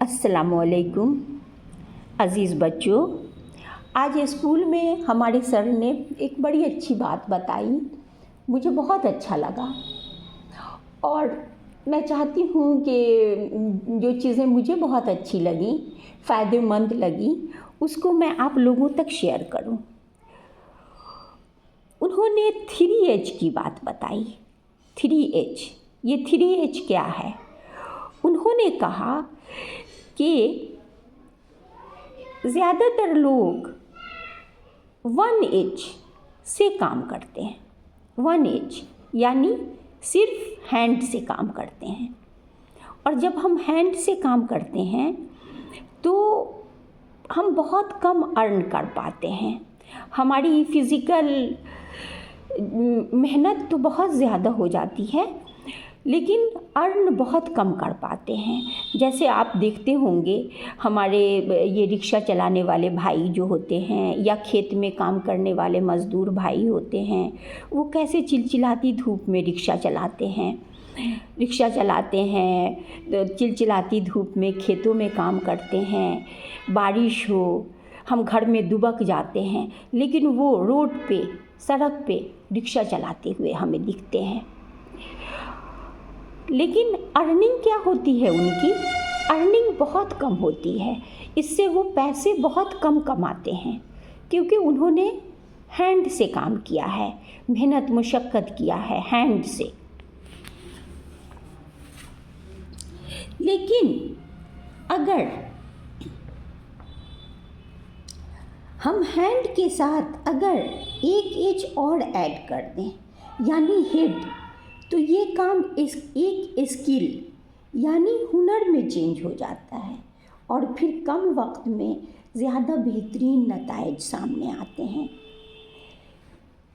अस्सलामुअलैकुम अज़ीज़ बच्चों। आज स्कूल में हमारे सर ने एक बड़ी अच्छी बात बताई, मुझे बहुत अच्छा लगा और मैं चाहती हूँ कि जो चीज़ें मुझे बहुत अच्छी लगी, फ़ायदेमंद लगी, उसको मैं आप लोगों तक शेयर करूँ। उन्होंने 3H की बात बताई। 3H, ये 3H क्या है? उन्होंने कहा कि ज़्यादातर लोग 1H से काम करते हैं। 1H यानी सिर्फ हैंड से काम करते हैं, और जब हम हैंड से काम करते हैं तो हम बहुत कम अर्न कर पाते हैं। हमारी फिज़िकल मेहनत तो बहुत ज़्यादा हो जाती है, लेकिन अर्न बहुत कम कर पाते हैं। जैसे आप देखते होंगे हमारे ये रिक्शा चलाने वाले भाई जो होते हैं या खेत में काम करने वाले मज़दूर भाई होते हैं, वो कैसे चिलचिलाती धूप में रिक्शा चलाते हैं, चिलचिलाती धूप में खेतों में काम करते हैं। बारिश हो, हम घर में दुबक जाते हैं, लेकिन वो रोड पे, सड़क पे रिक्शा चलाते हुए हमें दिखते हैं। लेकिन अर्निंग क्या होती है उनकी? अर्निंग बहुत कम होती है। इससे वो पैसे बहुत कम कमाते हैं, क्योंकि उन्होंने हैंड से काम किया है, मेहनत मुशक्क़त किया है हैंड से। लेकिन अगर हम हैंड के साथ अगर एक एज और ऐड कर दें, यानी हेड, तो ये काम एक स्किल यानी हुनर में चेंज हो जाता है, और फिर कम वक्त में ज़्यादा बेहतरीन नताइज सामने आते हैं।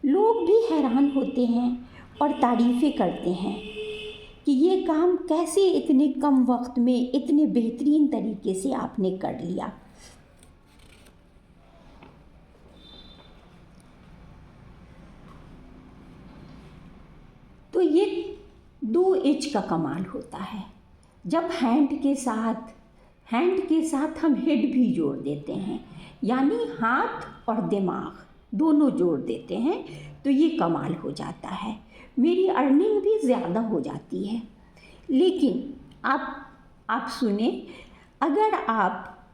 लोग भी हैरान होते हैं और तारीफ़ें करते हैं कि ये काम कैसे इतने कम वक्त में इतने बेहतरीन तरीके से आपने कर लिया। तो ये 2H का कमाल होता है। जब हैंड के साथ हम हेड भी जोड़ देते हैं, यानी हाथ और दिमाग दोनों जोड़ देते हैं, तो ये कमाल हो जाता है। मेरी अर्निंग भी ज़्यादा हो जाती है। लेकिन आप सुने, अगर आप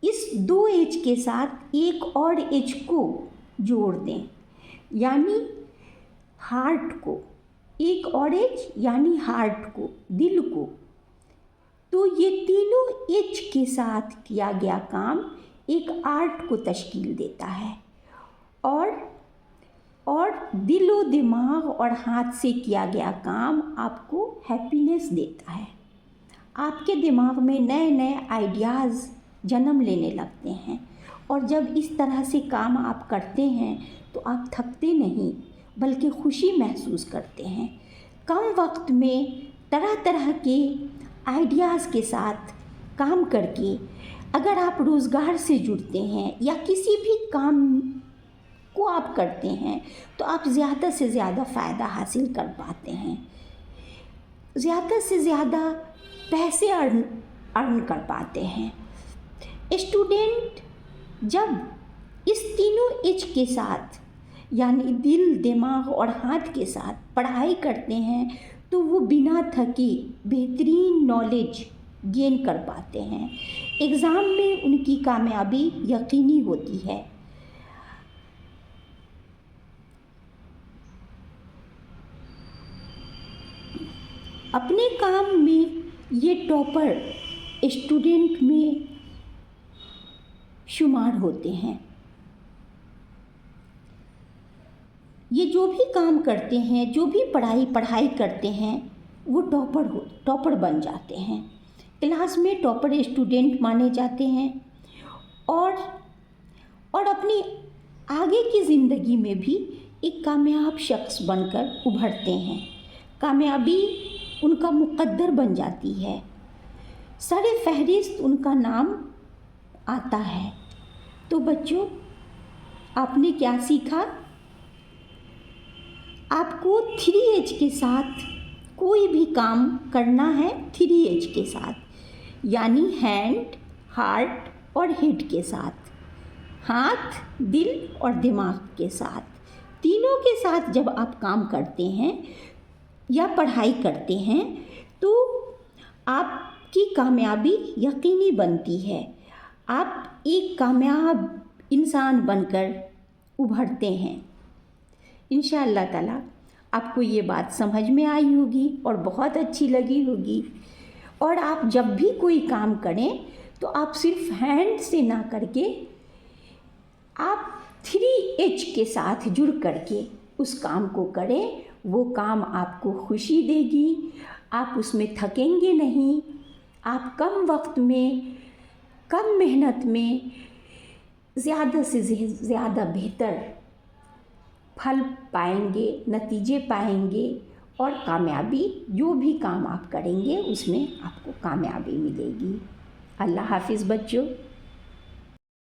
इस 2H के साथ एक और H को जोड़ दें, यानी हार्ट को, एक और H यानी हार्ट को, दिल को, तो ये तीनों H के साथ किया गया काम एक आर्ट को तश्कील देता है, और दिलो दिमाग और हाथ से किया गया काम आपको हैप्पीनेस देता है। आपके दिमाग में नए नए आइडियाज़ जन्म लेने लगते हैं, और जब इस तरह से काम आप करते हैं तो आप थकते नहीं, बल्कि खुशी महसूस करते हैं। कम वक्त में तरह तरह के आइडियाज़ के साथ काम करके अगर आप रोज़गार से जुड़ते हैं या किसी भी काम को आप करते हैं, तो आप ज़्यादा से ज़्यादा फ़ायदा हासिल कर पाते हैं, ज़्यादा से ज़्यादा पैसे अर्न कर पाते हैं। स्टूडेंट जब इस तीनों एज के साथ, यानी दिल, दिमाग और हाथ के साथ पढ़ाई करते हैं, तो वो बिना थके बेहतरीन नॉलेज गेन कर पाते हैं। एग्ज़ाम में उनकी कामयाबी यकीनी होती है। अपने काम में ये टॉपर स्टूडेंट में शुमार होते हैं। ये जो भी काम करते हैं, जो भी पढ़ाई करते हैं, वो टॉपर बन जाते हैं, क्लास में टॉपर स्टूडेंट माने जाते हैं, और अपनी आगे की ज़िंदगी में भी एक कामयाब शख्स बनकर उभरते हैं। कामयाबी उनका मुक़द्दर बन जाती है, सरे फहरिस्त उनका नाम आता है। तो बच्चों, आपने क्या सीखा? आपको 3H के साथ कोई भी काम करना है, 3H के साथ, यानी हैंड, हार्ट और हेड के साथ, हाथ, दिल और दिमाग के साथ, तीनों के साथ जब आप काम करते हैं या पढ़ाई करते हैं तो आपकी कामयाबी यकीनी बनती है। आप एक कामयाब इंसान बनकर उभरते हैं। इंशाअल्लाह ताला आपको ये बात समझ में आई होगी और बहुत अच्छी लगी होगी। और आप जब भी कोई काम करें तो आप सिर्फ हैंड से ना करके आप 3H के साथ जुड़ करके उस काम को करें। वो काम आपको खुशी देगी, आप उसमें थकेंगे नहीं, आप कम वक्त में, कम मेहनत में ज़्यादा से ज़्यादा बेहतर फल पाएंगे, नतीजे पाएंगे और कामयाबी, जो भी काम आप करेंगे उसमें आपको कामयाबी मिलेगी। अल्लाह हाफिज़ बच्चों।